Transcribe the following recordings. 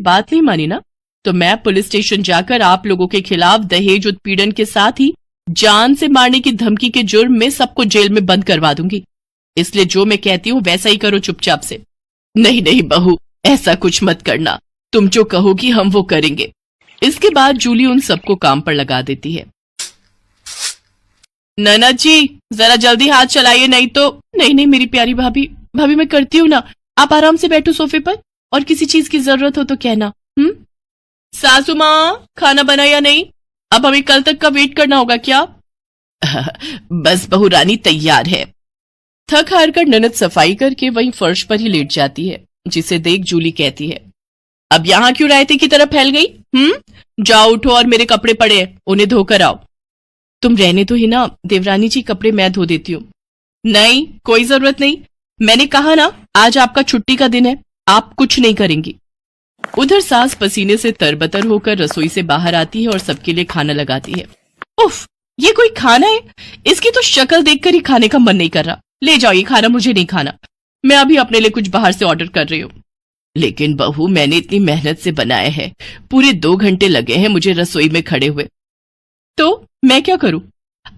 बात नहीं मानी ना, तो मैं पुलिस स्टेशन जाकर आप लोगों के खिलाफ दहेज उत्पीड़न के साथ ही जान से मारने की धमकी के जुर्म में सबको जेल में बंद करवा दूंगी। इसलिए जो मैं कहती हूँ वैसा ही करो चुपचाप से। नहीं नहीं बहू, ऐसा कुछ मत करना, तुम जो कहोगी हम वो करेंगे। इसके बाद जूली उन सबको काम पर लगा देती है। ननद जी जरा जल्दी हाथ चलाइए, नहीं तो। नहीं नहीं मेरी प्यारी भाभी, भाभी मैं करती हूँ ना, आप आराम से बैठो सोफे पर, और किसी चीज की जरूरत हो तो कहना। सासू माँ खाना बना या नहीं? अब हमें कल तक का वेट करना होगा क्या? बस बहू रानी तैयार है। थक हार कर ननद सफाई करके वहीं फर्श पर ही लेट जाती है, जिसे देख जूली कहती है, अब यहां क्यों रायते की तरह फैल गई? जाओ उठो और मेरे कपड़े पड़े हैं, उन्हें धोकर आओ। तुम रहने तो ही ना देवरानी जी, कपड़े मैं धो देती हूँ। नहीं कोई जरूरत नहीं, मैंने कहा ना आज आपका छुट्टी का दिन है, आप कुछ नहीं करेंगी। उधर सास पसीने से तरबतर होकर रसोई से बाहर आती है और सबके लिए खाना लगाती है। उफ, ये कोई खाना है? इसकी तो शक्ल देखकर ही खाने का मन नहीं कर रहा। ले जाओ ये खाना, मुझे नहीं खाना, मैं अभी अपने लिए कुछ बाहर से ऑर्डर कर रही हूँ। लेकिन बहू मैंने इतनी मेहनत से बनाया है, पूरे 2 घंटे लगे हैं मुझे रसोई में खड़े हुए। तो मैं क्या करूं?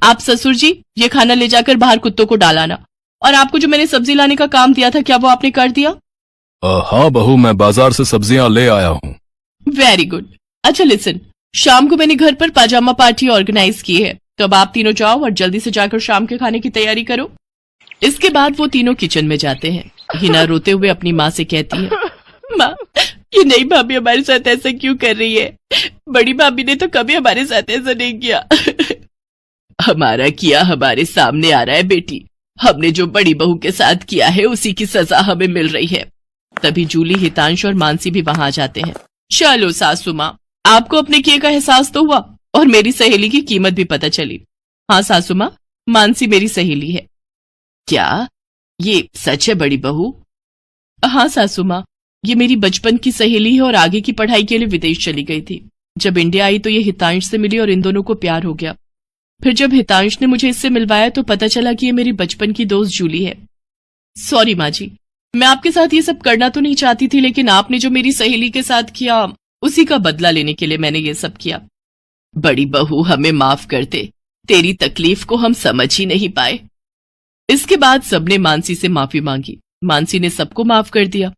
आप ससुर जी ये खाना ले जाकर बाहर कुत्तों को डालाना, और आपको जो मैंने सब्जी लाने का काम दिया था क्या वो आपने कर दिया? हाँ बहू, मैं बाजार से सब्जियां ले आया हूँ। Very good. अच्छा लिसन, शाम को मैंने घर पर पाजामा पार्टी ऑर्गेनाइज की है, तो अब आप तीनों जाओ और जल्दी से जाकर शाम के खाने की तैयारी करो। इसके बाद वो तीनों किचन में जाते हैं। हिना रोते हुए अपनी माँ से कहती है, माँ ये नई भाभी हमारे साथ ऐसा क्यों कर रही है? बड़ी भाभी ने तो कभी हमारे साथ ऐसा नहीं किया। हमारा किया हमारे सामने आ रहा है बेटी, हमने जो बड़ी बहू के साथ किया है उसी की सजा हमें मिल रही है। तभी जूली, हितांश और मानसी भी वहां आ जाते हैं। चलो सासू माँ, आपको अपने किए का एहसास तो हुआ और मेरी सहेली की कीमत भी पता चली। हाँ सासू माँ, मानसी मेरी सहेली है। क्या ये सच है बड़ी बहू? हाँ सासू माँ, ये मेरी बचपन की सहेली है और आगे की पढ़ाई के लिए विदेश चली गई थी। जब इंडिया आई तो ये हितांश से मिली और इन दोनों को प्यार हो गया। फिर जब हितांश ने मुझे इससे मिलवाया तो पता चला कि ये मेरी बचपन की दोस्त जूली है। सॉरी माँ जी, मैं आपके साथ ये सब करना तो नहीं चाहती थी, लेकिन आपने जो मेरी सहेली के साथ किया उसी का बदला लेने के लिए मैंने ये सब किया। बड़ी बहू हमें माफ कर दे, तेरी तकलीफ को हम समझ ही नहीं पाए। इसके बाद सबने मानसी से माफी मांगी। मानसी ने सबको माफ कर दिया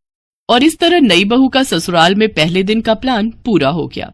और इस तरह नई बहू का ससुराल में पहले दिन का प्लान पूरा हो गया।